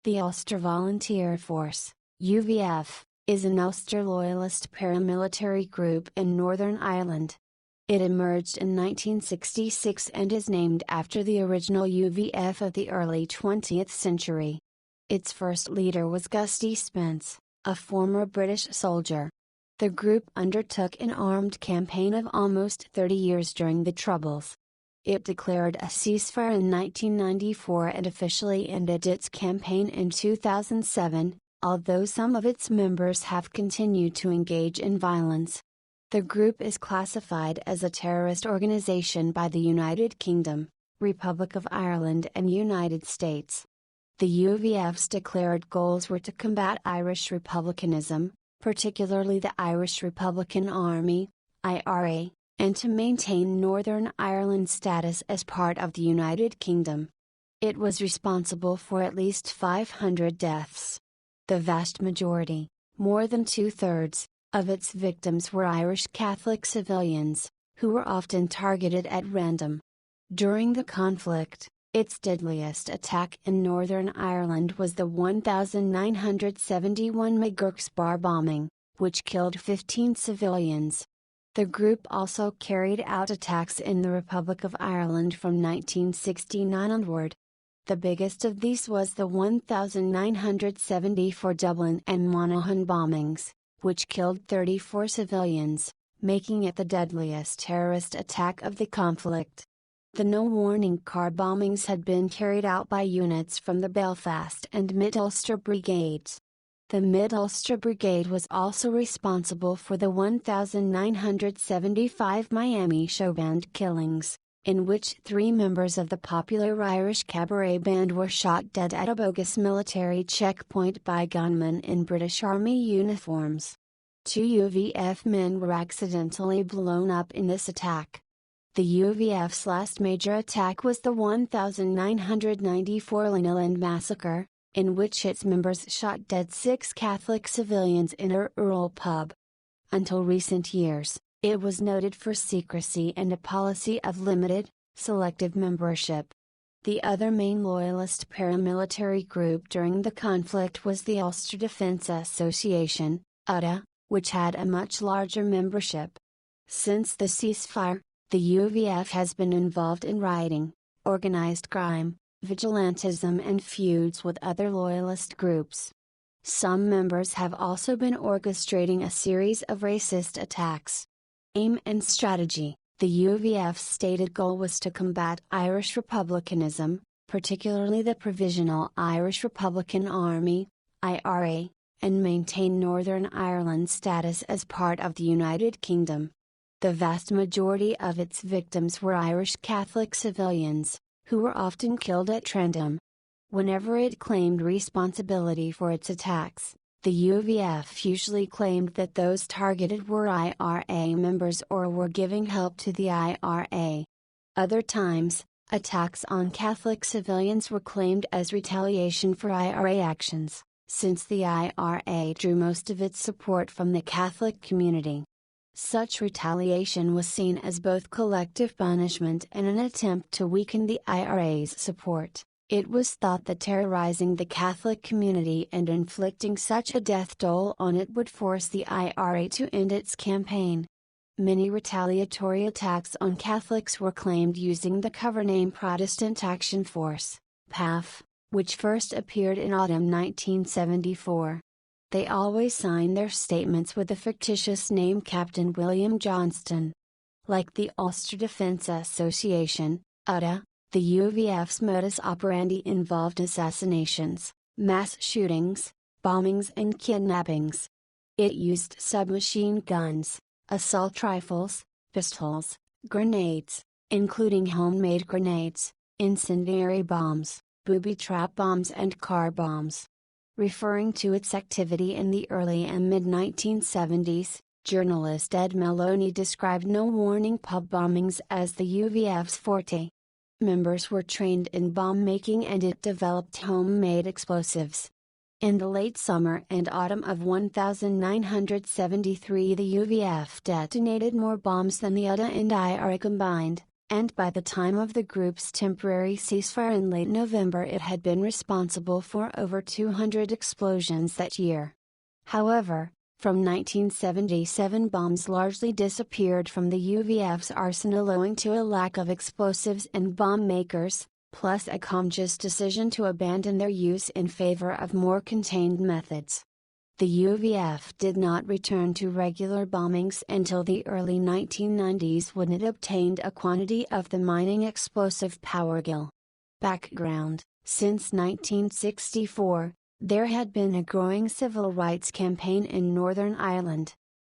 The Ulster Volunteer Force, UVF, is an Ulster Loyalist paramilitary group in Northern Ireland. It emerged in 1966 and is named after the original UVF of the early 20th century. Its first leader was Gusty Spence, a former British soldier. The group undertook an armed campaign of almost 30 years during the Troubles. It declared a ceasefire in 1994 and officially ended its campaign in 2007, although some of its members have continued to engage in violence. The group is classified as a terrorist organization by the United Kingdom, Republic of Ireland and United States. The UVF's declared goals were to combat Irish republicanism, particularly the Irish Republican Army, IRA, and to maintain Northern Ireland's status as part of the United Kingdom. It was responsible for at least 500 deaths. The vast majority, more than two-thirds, of its victims were Irish Catholic civilians, who were often targeted at random. During the conflict, its deadliest attack in Northern Ireland was the 1971 McGurk's Bar bombing, which killed 15 civilians. The group also carried out attacks in the Republic of Ireland from 1969 onward. The biggest of these was the 1974 Dublin and Monahan bombings, which killed 34 civilians, making it the deadliest terrorist attack of the conflict. The no-warning car bombings had been carried out by units from the Belfast and Mid-Ulster Brigades. The Mid-Ulster Brigade was also responsible for the 1975 Miami Showband killings, in which 3 members of the popular Irish cabaret band were shot dead at a bogus military checkpoint by gunmen in British Army uniforms. 2 UVF men were accidentally blown up in this attack. The UVF's last major attack was the 1994 Linolene Massacre, in which its members shot dead 6 Catholic civilians in a rural pub. Until recent years, it was noted for secrecy and a policy of limited, selective membership. The other main Loyalist paramilitary group during the conflict was the Ulster Defence Association, UTA, which had a much larger membership. Since the ceasefire, the UVF has been involved in rioting, organized crime, vigilantism and feuds with other Loyalist groups. Some members have also been orchestrating a series of racist attacks. Aim and strategy: the UVF's stated goal was to combat Irish republicanism, particularly the Provisional Irish Republican Army, IRA, and maintain Northern Ireland's status as part of the United Kingdom. The vast majority of its victims were Irish Catholic civilians, who were often killed at random. Whenever it claimed responsibility for its attacks, the UVF usually claimed that those targeted were IRA members or were giving help to the IRA. Other times, attacks on Catholic civilians were claimed as retaliation for IRA actions, since the IRA drew most of its support from the Catholic community. Such retaliation was seen as both collective punishment and an attempt to weaken the IRA's support. It was thought that terrorizing the Catholic community and inflicting such a death toll on it would force the IRA to end its campaign. Many retaliatory attacks on Catholics were claimed using the cover name Protestant Action Force, PAF, which first appeared in autumn 1974. They always sign their statements with the fictitious name Captain William Johnston. Like the Ulster Defence Association, UTA, the UVF's modus operandi involved assassinations, mass shootings, bombings and kidnappings. It used submachine guns, assault rifles, pistols, grenades, including homemade grenades, incendiary bombs, booby trap bombs and car bombs. Referring to its activity in the early and mid-1970s, journalist Ed Maloney described no-warning pub bombings as the UVF's forte. Members were trained in bomb making and it developed homemade explosives. In the late summer and autumn of 1973, the UVF detonated more bombs than the UTA and IRA combined, and by the time of the group's temporary ceasefire in late November it had been responsible for over 200 explosions that year. However, from 1977 bombs largely disappeared from the UVF's arsenal owing to a lack of explosives and bomb makers, plus a conscious decision to abandon their use in favor of more contained methods. The UVF did not return to regular bombings until the early 1990s when it obtained a quantity of the mining explosive Powergill. Background: since 1964, there had been a growing civil rights campaign in Northern Ireland.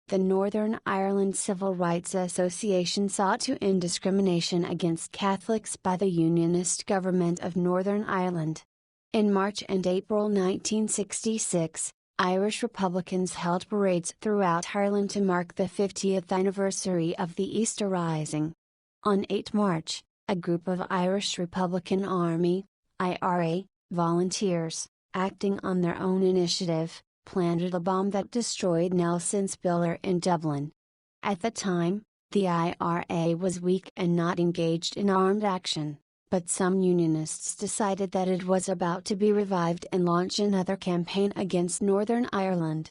The Northern Ireland Civil Rights Association sought to end discrimination against Catholics by the Unionist government of Northern Ireland. In March and April 1966, Irish Republicans held parades throughout Ireland to mark the 50th anniversary of the Easter Rising. On 8 March, a group of Irish Republican Army (IRA) volunteers, acting on their own initiative, planted a bomb that destroyed Nelson's Pillar in Dublin. At the time, the IRA was weak and not engaged in armed action, but some Unionists decided that it was about to be revived and launch another campaign against Northern Ireland.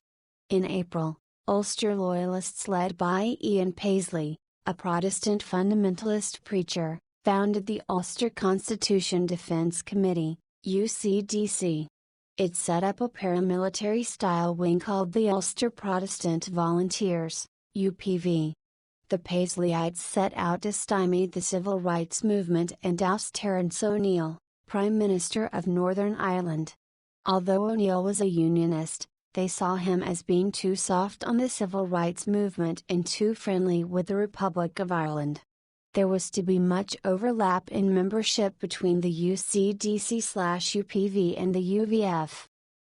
In April, Ulster Loyalists led by Ian Paisley, a Protestant fundamentalist preacher, founded the Ulster Constitution Defence Committee, UCDC. It set up a paramilitary-style wing called the Ulster Protestant Volunteers, UPV. The Paisleyites set out to stymie the civil rights movement and oust Terence O'Neill, Prime Minister of Northern Ireland. Although O'Neill was a Unionist, they saw him as being too soft on the civil rights movement and too friendly with the Republic of Ireland. There was to be much overlap in membership between the UCDC/UPV and the UVF.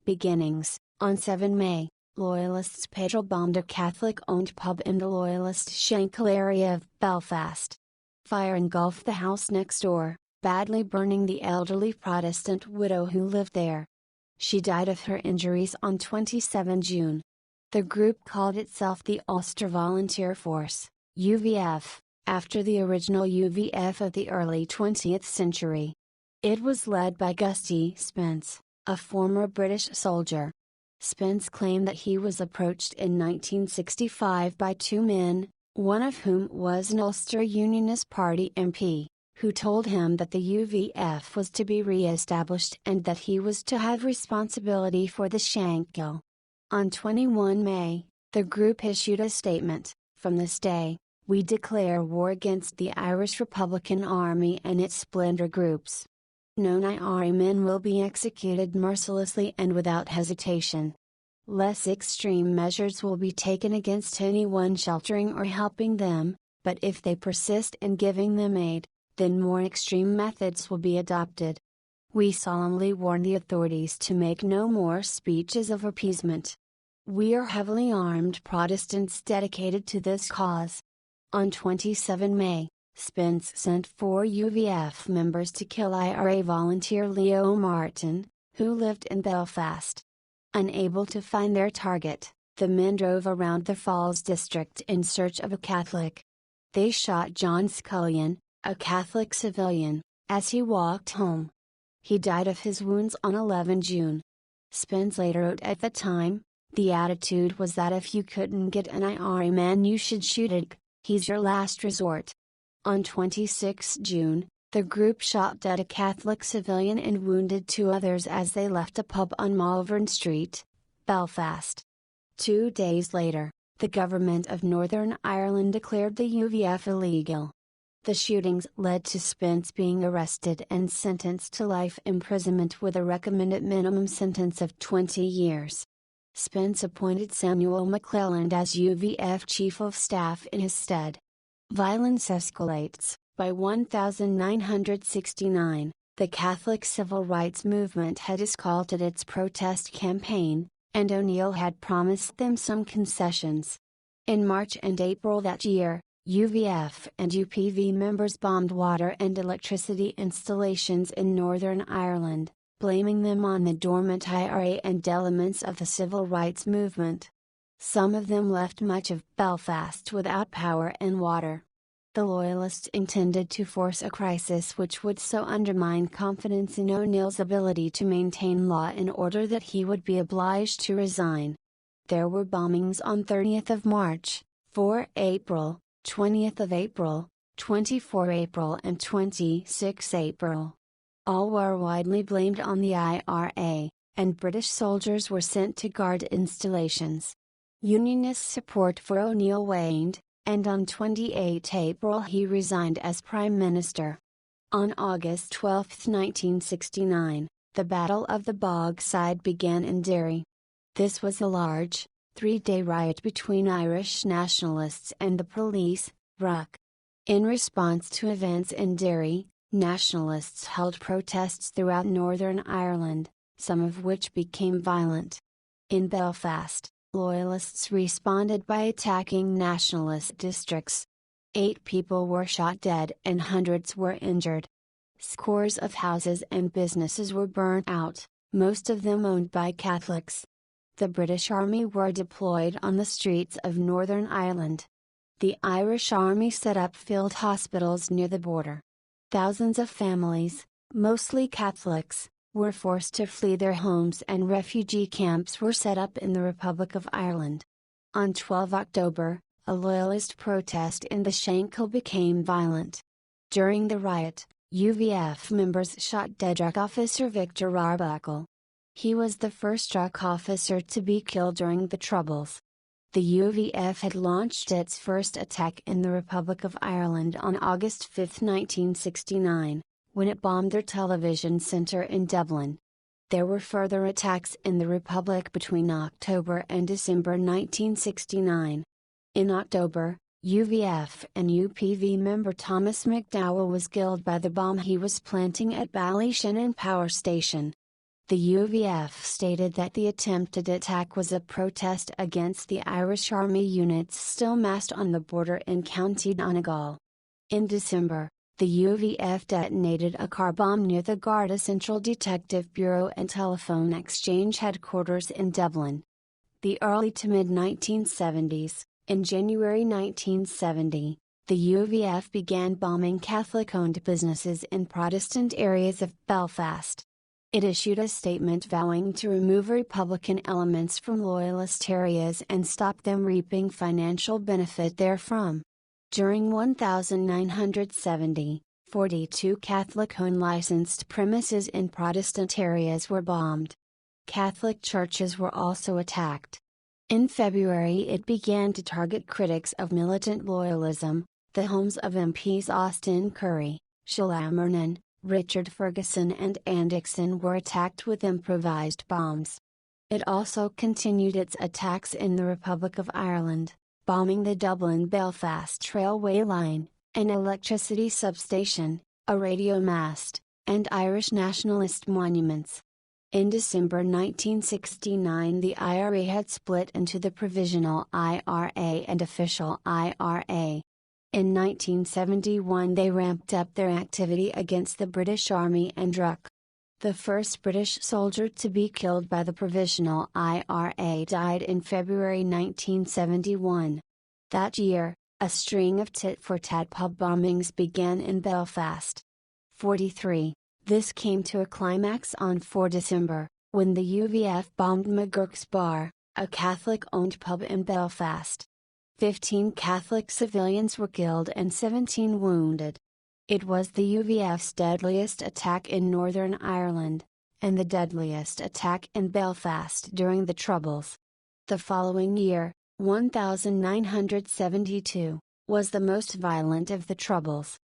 Beginnings: on 7 May. Loyalists patrol-bombed a Catholic-owned pub in the Loyalist Shenko area of Belfast. Fire engulfed the house next door, badly burning the elderly Protestant widow who lived there. She died of her injuries on 27 June. The group called itself the Ulster Volunteer Force, UVF, after the original UVF of the early 20th century. It was led by Gusty Spence, a former British soldier. Spence claimed that he was approached in 1965 by two men, one of whom was an Ulster Unionist Party MP, who told him that the UVF was to be re-established and that he was to have responsibility for the Shenko. On 21 May, the group issued a statement: "From this day, we declare war against the Irish Republican Army and its splinter groups. Known IRA men will be executed mercilessly and without hesitation. Less extreme measures will be taken against anyone sheltering or helping them, but if they persist in giving them aid, then more extreme methods will be adopted. We solemnly warn the authorities to make no more speeches of appeasement. We are heavily armed Protestants dedicated to this cause." On 27 May, Spence sent 4 UVF members to kill IRA volunteer Leo Martin, who lived in Belfast. Unable to find their target, the men drove around the Falls district in search of a Catholic. They shot John Scullion, a Catholic civilian, as he walked home. He died of his wounds on 11 June. Spence later wrote, "At the time, the attitude was that if you couldn't get an IRA man you should shoot it. He's your last resort." On 26 June, the group shot dead a Catholic civilian and wounded 2 others as they left a pub on Malvern Street, Belfast. 2 days later, the government of Northern Ireland declared the UVF illegal. The shootings led to Spence being arrested and sentenced to life imprisonment with a recommended minimum sentence of 20 years. Spence appointed Samuel McClelland as UVF Chief of Staff in his stead. Violence escalates. By 1969, the Catholic civil rights movement had escalated its protest campaign, and O'Neill had promised them some concessions. In March and April that year, UVF and UPV members bombed water and electricity installations in Northern Ireland, blaming them on the dormant IRA and elements of the civil rights movement. Some of them left much of Belfast without power and water. The Loyalists intended to force a crisis which would so undermine confidence in O'Neill's ability to maintain law and order that he would be obliged to resign. There were bombings on 30th of March, 4 April, 20th of April, 24 April and 26 April. All were widely blamed on the IRA, and British soldiers were sent to guard installations. Unionist support for O'Neill waned, and on 28 April he resigned as Prime Minister. On August 12, 1969, the Battle of the Bogside began in Derry. This was a large, three-day riot between Irish nationalists and the police, RUC. In response to events in Derry, nationalists held protests throughout Northern Ireland, some of which became violent. In Belfast, Loyalists responded by attacking nationalist districts. 8 people were shot dead and hundreds were injured. Scores of houses and businesses were burnt out, most of them owned by Catholics. The British Army were deployed on the streets of Northern Ireland. The Irish Army set up field hospitals near the border. Thousands of families, mostly Catholics, were forced to flee their homes and refugee camps were set up in the Republic of Ireland. On 12 October, a Loyalist protest in the Shenko became violent. During the riot, UVF members shot dead RUC officer Victor Arbuckle. He was the first RUC officer to be killed during the Troubles. The UVF had launched its first attack in the Republic of Ireland on August 5, 1969. When it bombed their television centre in Dublin. There were further attacks in the Republic between October and December 1969. In October, UVF and UPV member Thomas McDowell was killed by the bomb he was planting at Ballyshannon Power Station. The UVF stated that the attempted attack was a protest against the Irish Army units still massed on the border in County Donegal. In December, the UVF detonated a car bomb near the Garda Central Detective Bureau and Telephone Exchange headquarters in Dublin. The early to mid-1970s, in January 1970, the UVF began bombing Catholic-owned businesses in Protestant areas of Belfast. It issued a statement vowing to remove Republican elements from Loyalist areas and stop them reaping financial benefit therefrom. During 1970, 42 Catholic-owned licensed premises in Protestant areas were bombed. Catholic churches were also attacked. In February it began to target critics of militant loyalism. The homes of MPs Austin Currie, Sheila Monahan, Richard Ferguson and Anne Dixon were attacked with improvised bombs. It also continued its attacks in the Republic of Ireland, bombing the Dublin-Belfast railway line, an electricity substation, a radio mast, and Irish nationalist monuments. In December 1969 the IRA had split into the Provisional IRA and Official IRA. In 1971 they ramped up their activity against the British Army and RUC. The first British soldier to be killed by the Provisional IRA died in February 1971. That year, a string of tit-for-tat pub bombings began in Belfast. 43. This came to a climax on 4 December, when the UVF bombed McGurk's Bar, a Catholic-owned pub in Belfast. 15 Catholic civilians were killed and 17 wounded. It was the UVF's deadliest attack in Northern Ireland, and the deadliest attack in Belfast during the Troubles. The following year, 1972, was the most violent of the Troubles.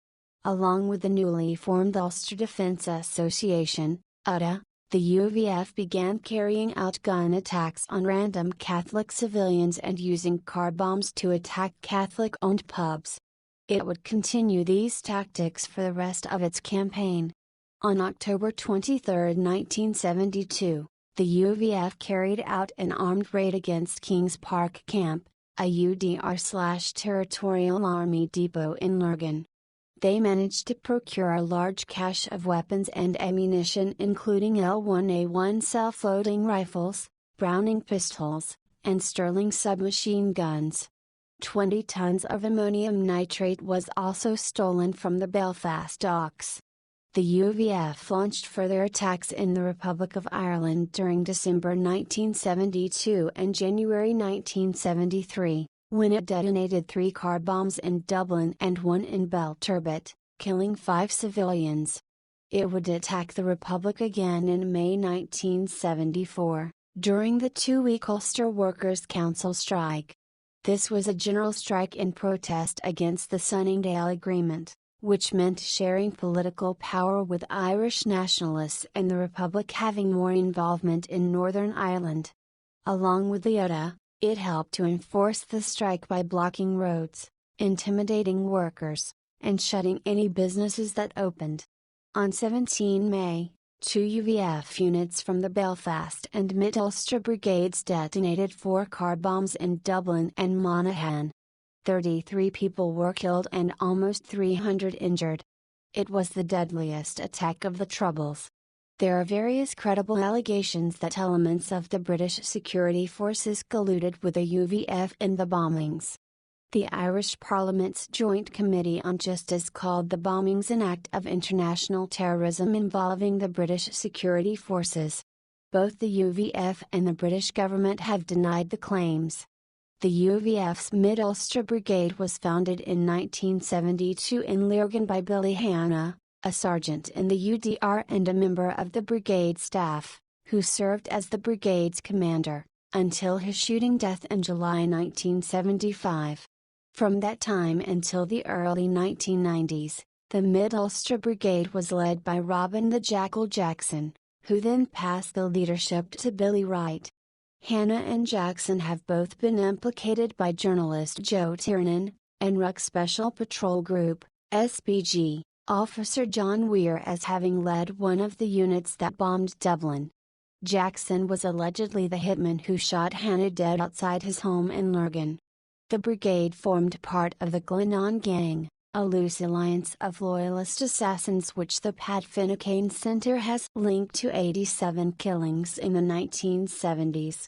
Along with the newly formed Ulster Defence Association, UDA, the UVF began carrying out gun attacks on random Catholic civilians and using car bombs to attack Catholic-owned pubs. It would continue these tactics for the rest of its campaign. On October 23, 1972, the UVF carried out an armed raid against Kings Park Camp, a UDR/Territorial Army depot in Lurgan. They managed to procure a large cache of weapons and ammunition including L1A1 self-loading rifles, Browning pistols, and Sterling submachine guns. 20 tons of ammonium nitrate was also stolen from the Belfast docks. The UVF launched further attacks in the Republic of Ireland during December 1972 and January 1973, when it detonated 3 car bombs in Dublin and 1 in Belturbet, killing 5 civilians. It would attack the Republic again in May 1974, during the 2-week Ulster Workers' Council strike. This was a general strike in protest against the Sunningdale Agreement, which meant sharing political power with Irish nationalists and the Republic having more involvement in Northern Ireland. Along with the UTA, it helped to enforce the strike by blocking roads, intimidating workers, and shutting any businesses that opened. On 17 May, 2 UVF units from the Belfast and Mid-Ulster Brigades detonated 4 car bombs in Dublin and Monahan. 33 people were killed and almost 300 injured. It was the deadliest attack of the Troubles. There are various credible allegations that elements of the British security forces colluded with the UVF in the bombings. The Irish Parliament's Joint Committee on Justice called the bombings an act of international terrorism involving the British security forces. Both the UVF and the British government have denied the claims. The UVF's Mid-Ulster Brigade was founded in 1972 in Lurgan by Billy Hanna, a sergeant in the UDR and a member of the brigade staff, who served as the brigade's commander, until his shooting death in July 1975. From that time until the early 1990s, the Mid-Ulster Brigade was led by Robin the Jackal Jackson, who then passed the leadership to Billy Wright. Hanna and Jackson have both been implicated by journalist Joe Tiernan, and RUC Special Patrol Group, SPG, Officer John Weir as having led one of the units that bombed Dublin. Jackson was allegedly the hitman who shot Hanna dead outside his home in Lurgan. The brigade formed part of the Glennon Gang, a loose alliance of Loyalist assassins which the Pat Finucane Centre has linked to 87 killings in the 1970s.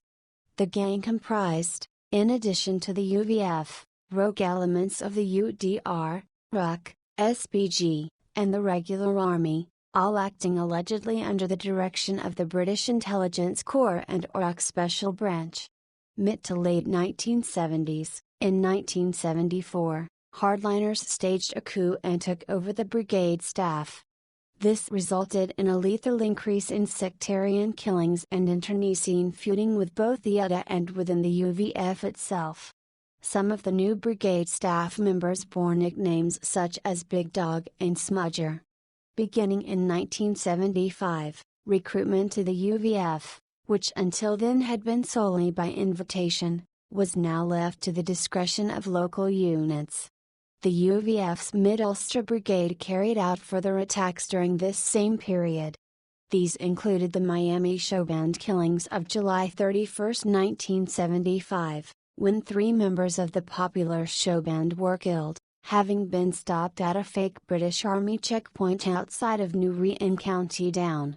The gang comprised, in addition to the UVF, rogue elements of the UDR, RUC, SPG, and the regular army, all acting allegedly under the direction of the British Intelligence Corps and RUC Special Branch. Mid to late 1970s, in 1974, hardliners staged a coup and took over the brigade staff. This resulted in a lethal increase in sectarian killings and internecine feuding with both the UTA and within the UVF itself. Some of the new brigade staff members bore nicknames such as Big Dog and Smudger. Beginning in 1975, recruitment to the UVF, which until then had been solely by invitation, was now left to the discretion of local units. The UVF's Mid-Ulster Brigade carried out further attacks during this same period. These included the Miami Showband killings of July 31, 1975, when 3 members of the popular Showband were killed, having been stopped at a fake British Army checkpoint outside of Newry in County Down.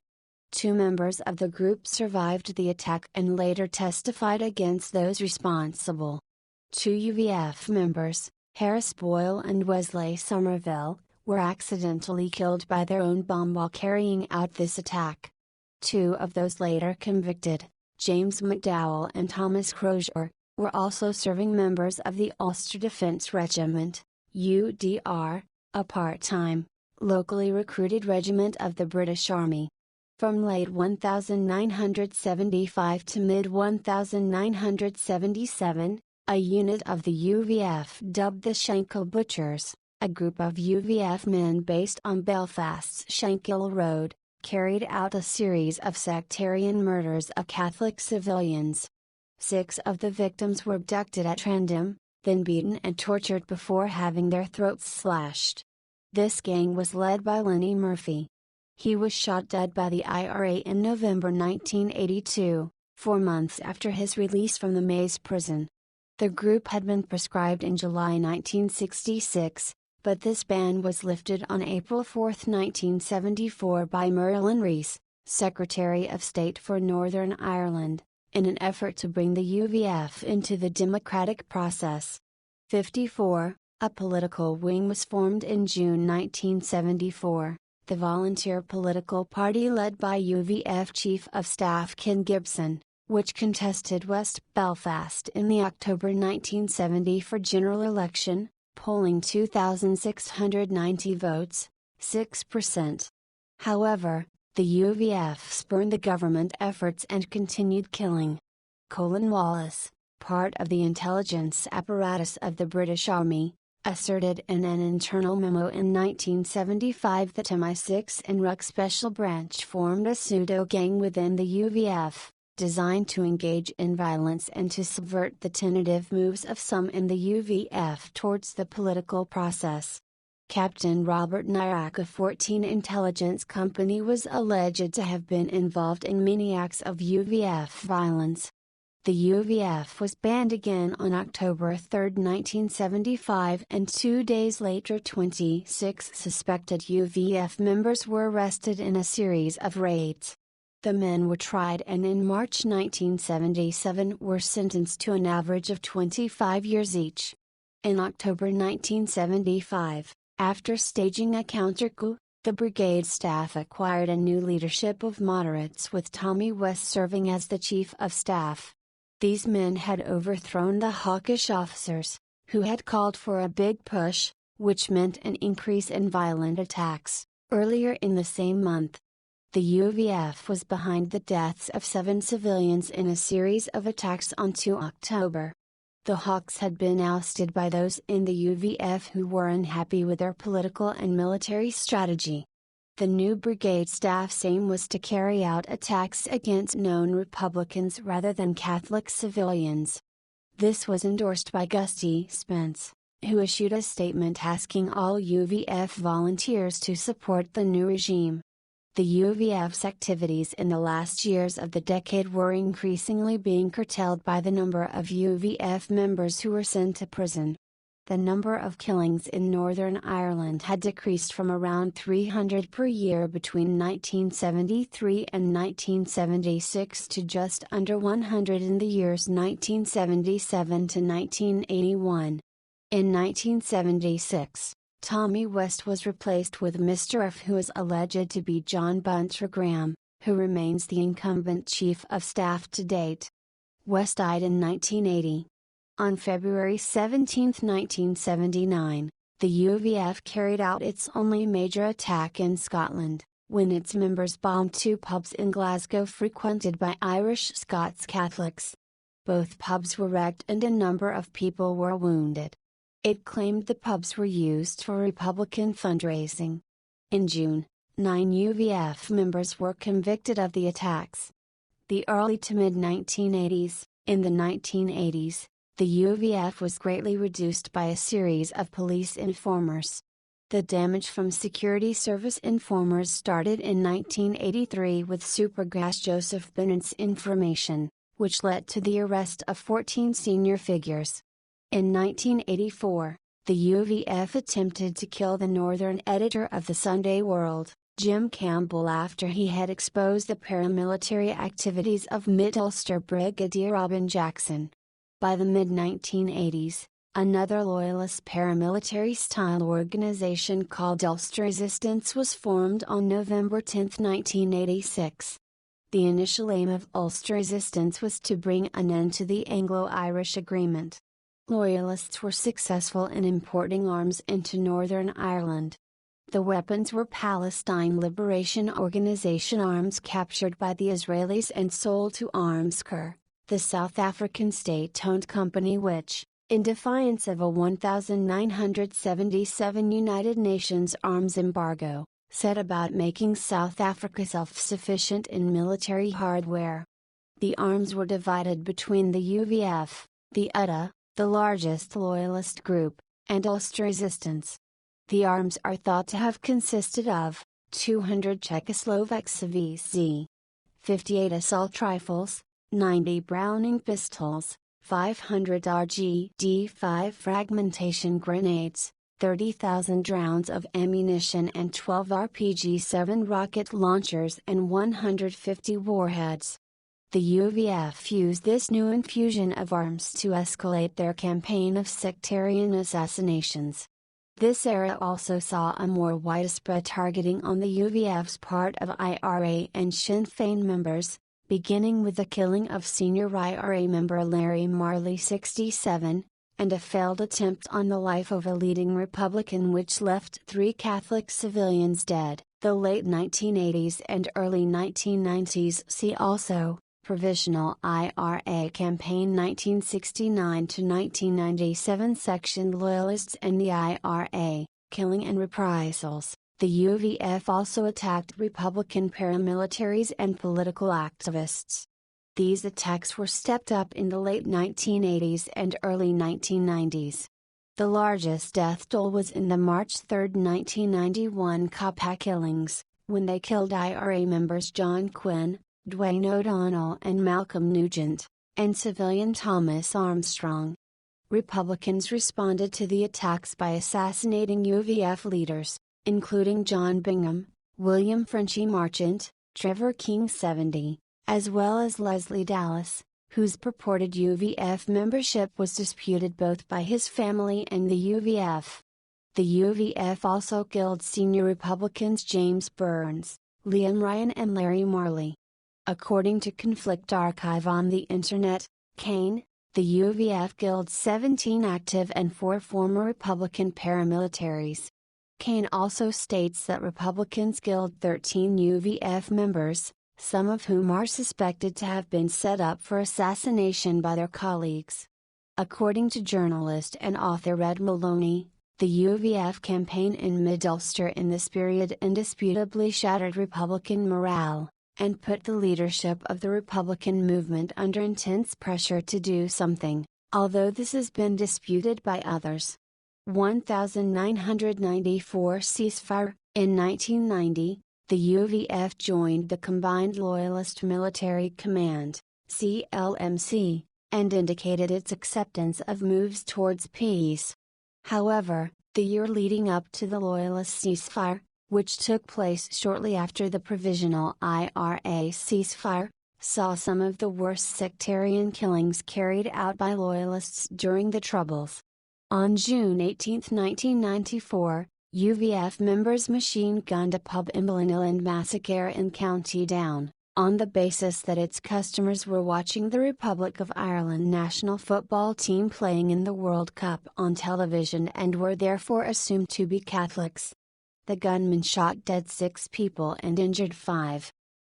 2 members of the group survived the attack and later testified against those responsible. 2 UVF members, Harris Boyle and Wesley Somerville, were accidentally killed by their own bomb while carrying out this attack. 2 of those later convicted, James McDowell and Thomas Crozier, were also serving members of the Ulster Defence Regiment, UDR, a part-time, locally recruited regiment of the British Army. From late 1975 to mid-1977, a unit of the UVF dubbed the Shenko Butchers, a group of UVF men based on Belfast's Shankill Road, carried out a series of sectarian murders of Catholic civilians. 6 of the victims were abducted at random, then beaten and tortured before having their throats slashed. This gang was led by Lenny Murphy. He was shot dead by the IRA in November 1982, 4 months after his release from the Maze prison. The group had been proscribed in July 1966, but this ban was lifted on April 4, 1974 by Merlin Rees, Secretary of State for Northern Ireland, in an effort to bring the UVF into the democratic process. 1954, a political wing was formed in June 1974, the Volunteer Political Party led by UVF Chief of Staff Ken Gibson, which contested West Belfast in the October 1974 general election, polling 2,690 votes, 6%. However, the UVF spurned the government efforts and continued killing. Colin Wallace, part of the intelligence apparatus of the British Army, asserted in an internal memo in 1975 that MI6 and RUC Special Branch formed a pseudo-gang within the UVF, designed to engage in violence and to subvert the tentative moves of some in the UVF towards the political process. Captain Robert Nyrak of 14 Intelligence Company was alleged to have been involved in many acts of UVF violence. The UVF was banned again on October 3, 1975, and 2 days later 26 suspected UVF members were arrested in a series of raids. The men were tried and in March 1977 were sentenced to an average of 25 years each. In October 1975, after staging a counter-coup, the brigade staff acquired a new leadership of moderates with Tommy West serving as the chief of staff. These men had overthrown the hawkish officers, who had called for a big push, which meant an increase in violent attacks, earlier in the same month. The UVF was behind the deaths of 7 civilians in a series of attacks on 2 October. The Hawks had been ousted by those in the UVF who were unhappy with their political and military strategy. The new brigade staff's aim was to carry out attacks against known Republicans rather than Catholic civilians. This was endorsed by Gusty Spence, who issued a statement asking all UVF volunteers to support the new regime. The UVF's activities in the last years of the decade were increasingly being curtailed by the number of UVF members who were sent to prison. The number of killings in Northern Ireland had decreased from around 300 per year between 1973 and 1976 to just under 100 in the years 1977 to 1981. In 1976, Tommy West was replaced with Mr. F, who is alleged to be John Bunter Graham, who remains the incumbent Chief of Staff to date. West died in 1980. On February 17, 1979, the UVF carried out its only major attack in Scotland, when its members bombed 2 pubs in Glasgow frequented by Irish Scots Catholics. Both pubs were wrecked and a number of people were wounded. It claimed the pubs were used for Republican fundraising. In June, 9 UVF members were convicted of the attacks. The early to mid-1980s, in the 1980s, the UVF was greatly reduced by a series of police informers. The damage from security service informers started in 1983 with Supergas Joseph Bennet's information, which led to the arrest of 14 senior figures. In 1984, the UVF attempted to kill the northern editor of the Sunday World, Jim Campbell, after he had exposed the paramilitary activities of Mid-Ulster Brigadier Robin Jackson. By the mid-1980s, another Loyalist paramilitary-style organization called Ulster Resistance was formed on November 10, 1986. The initial aim of Ulster Resistance was to bring an end to the Anglo-Irish Agreement. Loyalists were successful in importing arms into Northern Ireland. The weapons were Palestine Liberation Organization arms captured by the Israelis and sold to Armscor, the South African state-owned company which, in defiance of a 1977 United Nations arms embargo, set about making South Africa self-sufficient in military hardware. The arms were divided between the UVF, the UTA, the largest Loyalist group, and Ulster Resistance. The arms are thought to have consisted of 200 Czechoslovak CVC, 58 assault rifles, 90 Browning pistols, 500 RGD-5 fragmentation grenades, 30,000 rounds of ammunition and 12 RPG-7 rocket launchers and 150 warheads. The UVF used this new infusion of arms to escalate their campaign of sectarian assassinations. This era also saw a more widespread targeting on the UVF's part of IRA and Sinn Féin members, beginning with the killing of senior IRA member Larry Marley 67, and a failed attempt on the life of a leading Republican which left 3 Catholic civilians dead. The late 1980s and early 1990s see also, Provisional IRA Campaign 1969 to 1997 Section Loyalists and the IRA, Killing and Reprisals. The UVF also attacked Republican paramilitaries and political activists. These attacks were stepped up in the late 1980s and early 1990s. The largest death toll was in the March 3, 1991 Coppa killings, when they killed IRA members John Quinn, Dwayne O'Donnell and Malcolm Nugent, and civilian Thomas Armstrong. Republicans responded to the attacks by assassinating UVF leaders, including John Bingham, William Frenchy Marchant, Trevor King 70, as well as Leslie Dallas, whose purported UVF membership was disputed both by his family and the UVF. The UVF also killed senior Republicans James Burns, Liam Ryan and Larry Marley. According to Conflict Archive on the Internet, Kane, the UVF killed 17 active and 4 former Republican paramilitaries. Kane also states that Republicans killed 13 UVF members, some of whom are suspected to have been set up for assassination by their colleagues. According to journalist and author Ed Maloney, the UVF campaign in Mid-Ulster in this period indisputably shattered Republican morale, and put the leadership of the Republican movement under intense pressure to do something, although this has been disputed by others. 1994 Ceasefire. In 1990, the UVF joined the Combined Loyalist Military Command, CLMC, and indicated its acceptance of moves towards peace. However, the year leading up to the Loyalist ceasefire, which took place shortly after the Provisional IRA ceasefire, saw some of the worst sectarian killings carried out by Loyalists during the Troubles. On June 18, 1994, UVF members machine-gunned a pub in Linolene Massacre in County Down, on the basis that its customers were watching the Republic of Ireland national football team playing in the World Cup on television and were therefore assumed to be Catholics. The gunman shot dead 6 people and injured 5.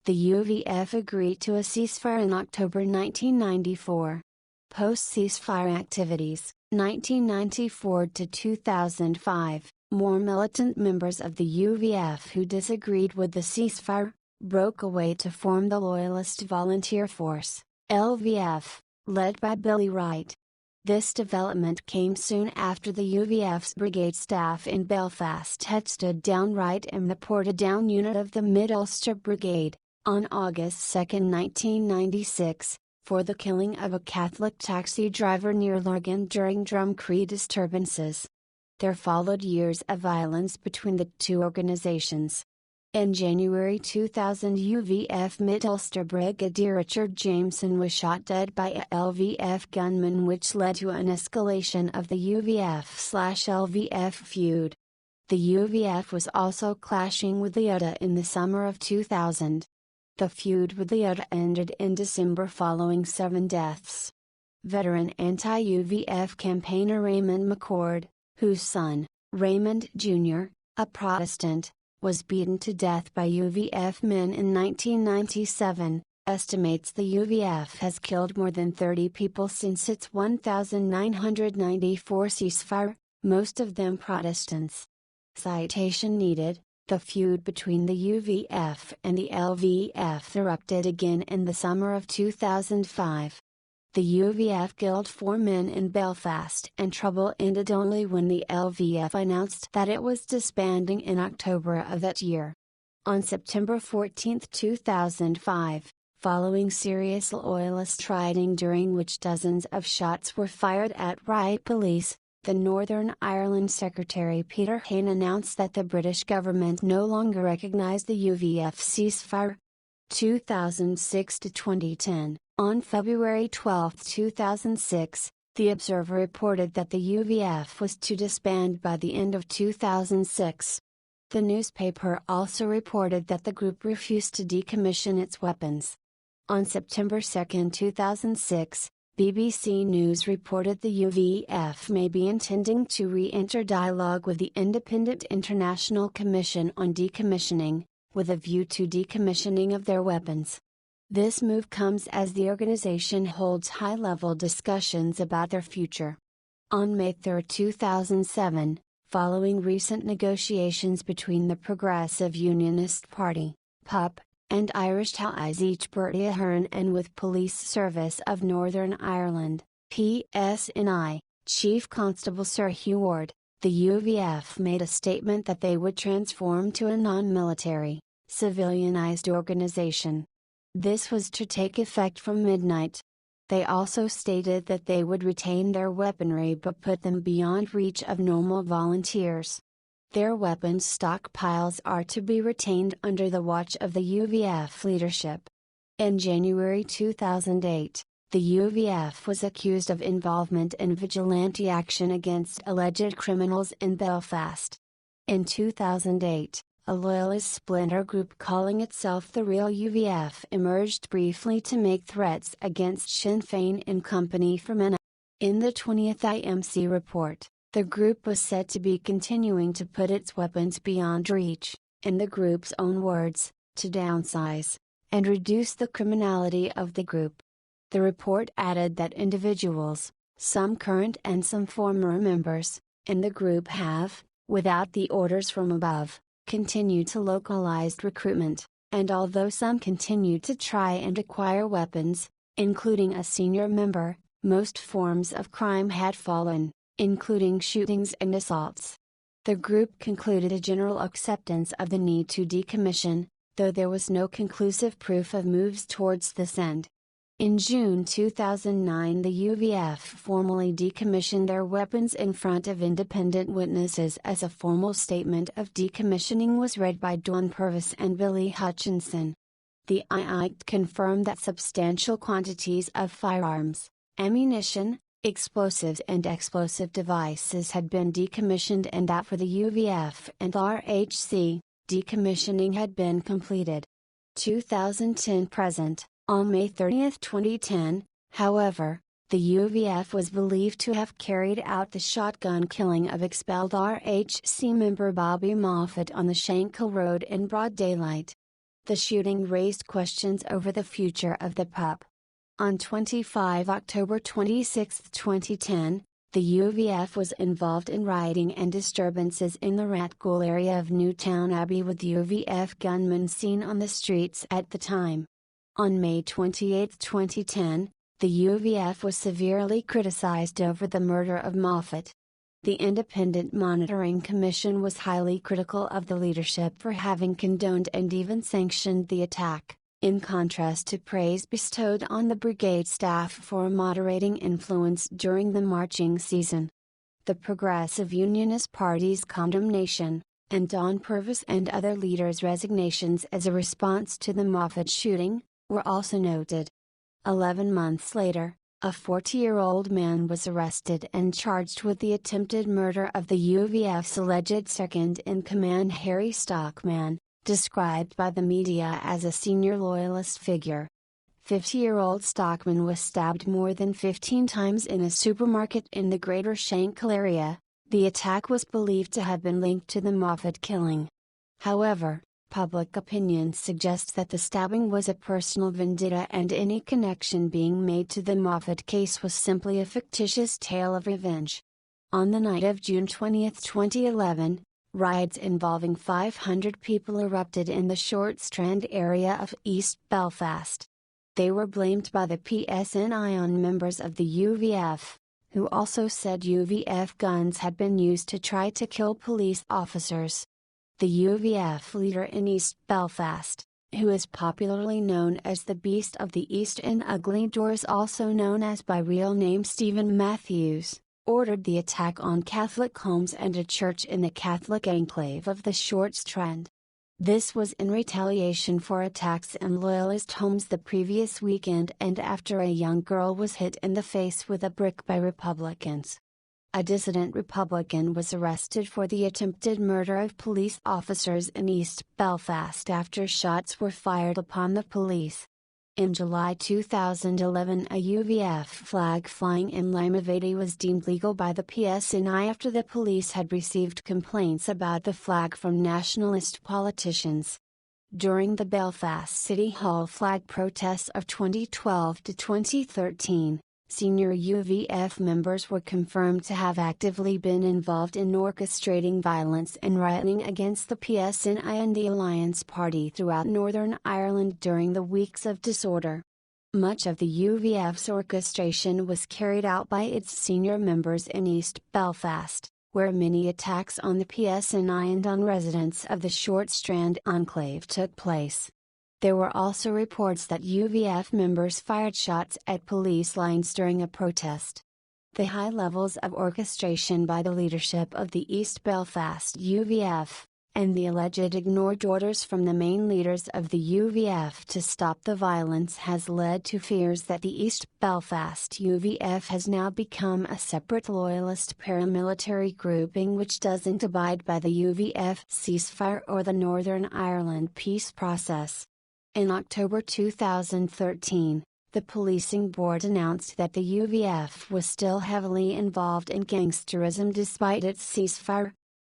The UVF agreed to a ceasefire in October 1994. Post-ceasefire activities, 1994 to 2005, more militant members of the UVF who disagreed with the ceasefire, broke away to form the Loyalist Volunteer Force, LVF, led by Billy Wright. This development came soon after the UVF's brigade staff in Belfast had stood down Wright and the Portadown unit of the Mid-Ulster Brigade, on August 2, 1996, for the killing of a Catholic taxi driver near Lurgan during Drumcree disturbances. There followed years of violence between the two organizations. In January 2000 UVF Mid-Ulster Brigadier Richard Jameson was shot dead by a LVF gunman, which led to an escalation of the UVF/LVF feud. The UVF was also clashing with the UTA in the summer of 2000. The feud with the UTA ended in December following 7 deaths. Veteran anti-UVF campaigner Raymond McCord, whose son, Raymond Jr., a Protestant, was beaten to death by UVF men in 1997, estimates the UVF has killed more than 30 people since its 1994 ceasefire, most of them Protestants. Citation needed. The feud between the UVF and the LVF erupted again in the summer of 2005. The UVF killed 4 men in Belfast, and trouble ended only when the LVF announced that it was disbanding in October of that year. On September 14, 2005, following serious Loyalist rioting during which dozens of shots were fired at riot police, the Northern Ireland Secretary Peter Hain announced that the British government no longer recognised the UVF ceasefire. 2006 to 2010. On February 12, 2006, The Observer reported that the UVF was to disband by the end of 2006. The newspaper also reported that the group refused to decommission its weapons. On September 2, 2006, BBC News reported the UVF may be intending to re-enter dialogue with the Independent International Commission on Decommissioning, with a view to decommissioning of their weapons. This move comes as the organization holds high-level discussions about their future. On May 3, 2007, following recent negotiations between the Progressive Unionist Party, PUP, and Irish Taoiseach Bertie Ahern and with Police Service of Northern Ireland, PSNI, Chief Constable Sir Hugh Ward, the UVF made a statement that they would transform to a non-military, civilianized organization. This was to take effect from midnight. They also stated that they would retain their weaponry but put them beyond reach of normal volunteers. Their weapons stockpiles are to be retained under the watch of the UVF leadership. In January 2008, the UVF was accused of involvement in vigilante action against alleged criminals in Belfast. In 2008, a Loyalist splinter group calling itself the Real UVF emerged briefly to make threats against Sinn Féin and Company Fermanagh. In the 20th IMC report, the group was said to be continuing to put its weapons beyond reach, in the group's own words, to downsize, and reduce the criminality of the group. The report added that individuals, some current and some former members, in the group have, without the orders from above, continued to localized recruitment, and although some continue to try and acquire weapons, including a senior member, most forms of crime had fallen, including shootings and assaults. The group concluded a general acceptance of the need to decommission, though there was no conclusive proof of moves towards this end. In June 2009, the UVF formally decommissioned their weapons in front of independent witnesses as a formal statement of decommissioning was read by Dawn Purvis and Billy Hutchinson. The II confirmed that substantial quantities of firearms, ammunition, explosives and explosive devices had been decommissioned and that for the UVF and RHC, decommissioning had been completed. 2010 present. On May 30, 2010, however, the UVF was believed to have carried out the shotgun killing of expelled RHC member Bobby Moffat on the Shenko Road in broad daylight. The shooting raised questions over the future of the PUP. On 25 October 26, 2010, the UVF was involved in rioting and disturbances in the Ratgool area of Newtown Abbey with UVF gunmen seen on the streets at the time. On May 28, 2010, the UVF was severely criticized over the murder of Moffat. The Independent Monitoring Commission was highly critical of the leadership for having condoned and even sanctioned the attack, in contrast to praise bestowed on the brigade staff for a moderating influence during the marching season. The Progressive Unionist Party's condemnation, and Dawn Purvis and other leaders' resignations as a response to the Moffat shooting, were also noted. 11 months later, a 40-year-old man was arrested and charged with the attempted murder of the UVF's alleged second-in-command Harry Stockman, described by the media as a senior Loyalist figure. 50-year-old Stockman was stabbed more than 15 times in a supermarket in the Greater Shankill area. The attack was believed to have been linked to the Moffat killing. However, public opinion suggests that the stabbing was a personal vendetta and any connection being made to the Moffat case was simply a fictitious tale of revenge. On the night of June 20, 2011, riots involving 500 people erupted in the Short Strand area of East Belfast. They were blamed by the PSNI on members of the UVF, who also said UVF guns had been used to try to kill police officers. The UVF leader in East Belfast, who is popularly known as the Beast of the East and Ugly Doors, also known as by real name Stephen Matthews, ordered the attack on Catholic homes and a church in the Catholic enclave of the Short Strand. This was in retaliation for attacks in Loyalist homes the previous weekend and after a young girl was hit in the face with a brick by Republicans. A dissident Republican was arrested for the attempted murder of police officers in East Belfast after shots were fired upon the police. In July 2011, a UVF flag flying in Limavady was deemed legal by the PSNI after the police had received complaints about the flag from nationalist politicians. During the Belfast City Hall flag protests of 2012 to 2013, senior UVF members were confirmed to have actively been involved in orchestrating violence and rioting against the PSNI and the Alliance Party throughout Northern Ireland during the weeks of disorder. Much of the UVF's orchestration was carried out by its senior members in East Belfast, where many attacks on the PSNI and on residents of the Short Strand enclave took place. There were also reports that UVF members fired shots at police lines during a protest. The high levels of orchestration by the leadership of the East Belfast UVF, and the alleged ignored orders from the main leaders of the UVF to stop the violence has led to fears that the East Belfast UVF has now become a separate loyalist paramilitary grouping which doesn't abide by the UVF ceasefire or the Northern Ireland peace process. In October 2013, the policing board announced that the UVF was still heavily involved in gangsterism despite its ceasefire.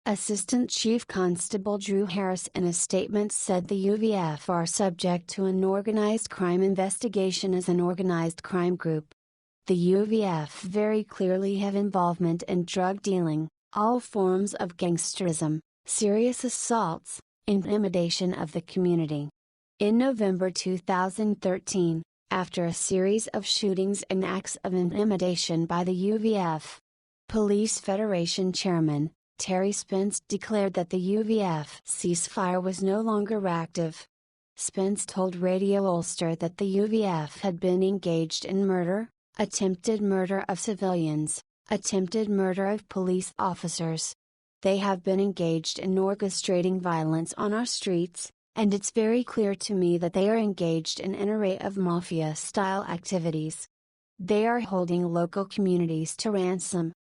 Assistant Chief Constable Drew Harris in a statement said the UVF are subject to an organized crime investigation as an organized crime group. The UVF very clearly have involvement in drug dealing, all forms of gangsterism, serious assaults, intimidation of the community. In November 2013, after a series of shootings and acts of intimidation by the UVF, Police Federation Chairman, Terry Spence declared that the UVF ceasefire was no longer active. Spence told Radio Ulster that the UVF had been engaged in murder, attempted murder of civilians, attempted murder of police officers. They have been engaged in orchestrating violence on our streets, and it's very clear to me that they are engaged in an array of mafia-style activities. They are holding local communities to ransom,